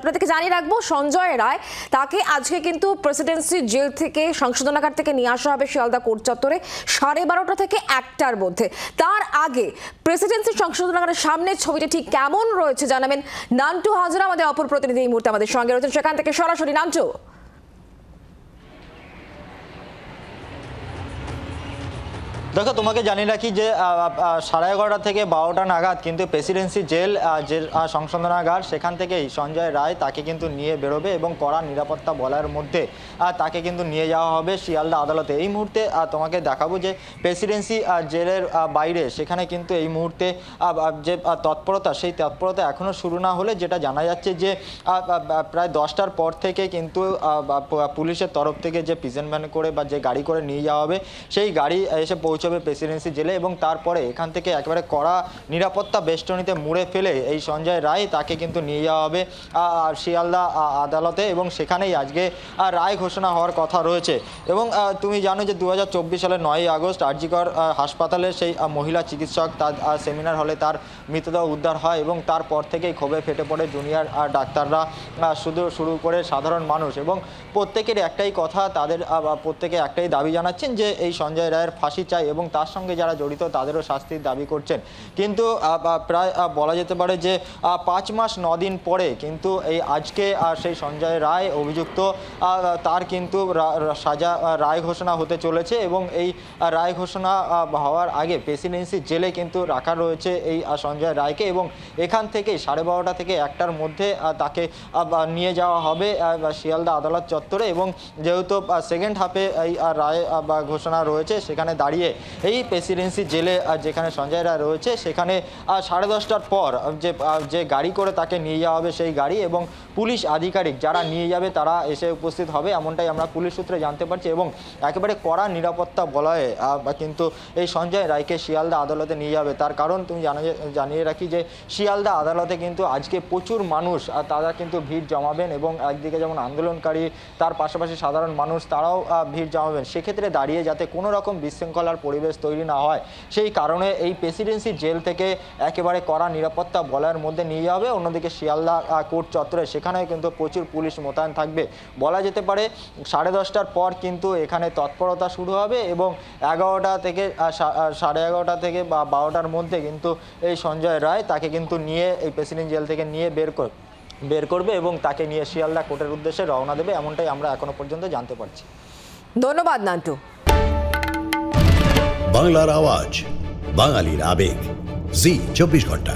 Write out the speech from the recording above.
আপনাদেরকে জানিয়ে রাখবো, সঞ্জয় রায় তাকে আজকে কিন্তু প্রেসিডেন্সি জেল থেকে সংশোধনাগার থেকে নিয়ে আসা হবে শিয়ালদা কোর্ট চত্বরে 12:30 থেকে 1টার মধ্যে। তার আগে প্রেসিডেন্সি সংশোধনাগারের সামনের ছবিটি ঠিক কেমন রয়েছে জানাবেন নান্টু হাজরা, আমাদের অপর প্রতিনিধি এই মুহূর্তে আমাদের সঙ্গে রয়েছেন, সেখান থেকে সরাসরি। নান্টু, দেখো, তোমাকে জানিয়ে রাখি যে 11:30 থেকে 12টা নাগাদ কিন্তু প্রেসিডেন্সি জেল যে সংশোধনাগার সেখান থেকেই সঞ্জয় রায় তাকে কিন্তু নিয়ে বেরোবে এবং কড়া নিরাপত্তা বলয়ের মধ্যে তাকে কিন্তু নিয়ে যাওয়া হবে শিয়ালদা আদালতে। এই মুহূর্তে তোমাকে দেখাবো যে প্রেসিডেন্সি জেলের বাইরে সেখানে কিন্তু এই মুহূর্তে যে তৎপরতা, সেই তৎপরতা এখনও শুরু না হলে যেটা জানা যাচ্ছে যে প্রায় 10টার পর থেকে কিন্তু পুলিশের তরফ থেকে যে প্রিজন ভ্যান করে বা যে গাড়ি করে নিয়ে যাওয়া হবে সেই গাড়ি এসে পৌঁছবে প্রেসিডেন্সি জেলে এবং তারপরে এখান থেকে একেবারে কড়া নিরাপত্তা বেষ্টনীতে মুড়ে ফেলে এই সঞ্জয় রায় তাকে কিন্তু নিয়ে যাওয়া হবে শিয়ালদা আদালতে এবং সেখানেই আজকে রায় ঘোষণা হওয়ার কথা রয়েছে। এবং তুমি জানো যে 2024 সালের 9ই আগস্ট আরজিকর হাসপাতালে সেই মহিলা চিকিৎসক তার সেমিনার হলে তার মৃতদেহ উদ্ধার হয় এবং তারপর থেকেই ক্ষোভে ফেটে পড়ে জুনিয়র ডাক্তাররা শুরু করে সাধারণ মানুষ, এবং প্রত্যেকের একটাই কথা, তাদের প্রত্যেকে একটাই দাবি জানাচ্ছেন যে এই সঞ্জয় রায়ের ফাঁসি চাই এবং তার সঙ্গে যারা জড়িত তাদেরও শাস্তির দাবি করছেন। কিন্তু প্রায় বলা যেতে পারে যে 5 মাস 9 দিন পরে কিন্তু এই আজকে সেই সঞ্জয় রায় অভিযুক্ত, তার কিন্তু রায় ঘোষণা হতে চলেছে এবং এই রায় ঘোষণা হওয়ার আগে প্রেসিডেন্সি জেলে কিন্তু রাখা রয়েছে এই সঞ্জয় রায়কে এবং এখান থেকেই 12:30 থেকে 1টার মধ্যে তাকে নিয়ে যাওয়া হবে শিয়ালদা আদালত চত্বরে। এবং যেহেতু সেকেন্ড হাফে এই রায় ঘোষণা রয়েছে সেখানে দাঁড়িয়ে এই প্রেসিডেন্সি জেলে যেখানে সঞ্জয় রায় রয়েছে সেখানে 10:30টার পর যে গাড়ি করে তাকে নিয়ে যাওয়া হবে সেই গাড়ি এবং পুলিশ আধিকারিক যারা নিয়ে যাবে তারা এসে উপস্থিত হবে, এমনটাই আমরা পুলিশ সূত্রে জানতে পারছি। এবং একেবারে কড়া নিরাপত্তা বলয়ে কিন্তু এই সঞ্জয় রায়কে শিয়ালদা আদালতে নিয়ে যাবে। তার কারণ তুমি জানিয়ে রাখি যে শিয়ালদা আদালতে কিন্তু আজকে প্রচুর মানুষ তারা কিন্তু ভিড় জমাবেন এবং একদিকে যেমন আন্দোলনকারী তার পাশাপাশি সাধারণ মানুষ তারাও ভিড় জমাবেন। সেক্ষেত্রে দাঁড়িয়ে যাতে কোনো রকম বিশৃঙ্খলার পরিবেশ তৈরি না হয় সেই কারণে এই প্রেসিডেন্সি জেল থেকে একেবারে কড়া নিরাপত্তা বলয়ের মধ্যে নিয়ে যাবে। অন্যদিকে শিয়ালদা কোর্ট চত্বরে সেখানেও কিন্তু প্রচুর পুলিশ মোতায়েন থাকবে। বলা যেতে পারে 10:30টার পর কিন্তু এখানে তৎপরতা শুরু হবে এবং 11টা থেকে 11:30 থেকে বা 12টার মধ্যে কিন্তু এই সঞ্জয় রায় তাকে কিন্তু নিয়ে এই প্রেসিডেন্ট জেল থেকে নিয়ে বের করবে এবং তাকে নিয়ে শিয়ালদা কোর্টের উদ্দেশ্যে রওনা দেবে, এমনটাই আমরা এখনো পর্যন্ত জানতে পারছি। ধন্যবাদ নান্টু। বাংলার আওয়াজ, বাঙালির আবেগ, জি 24 ঘন্টা।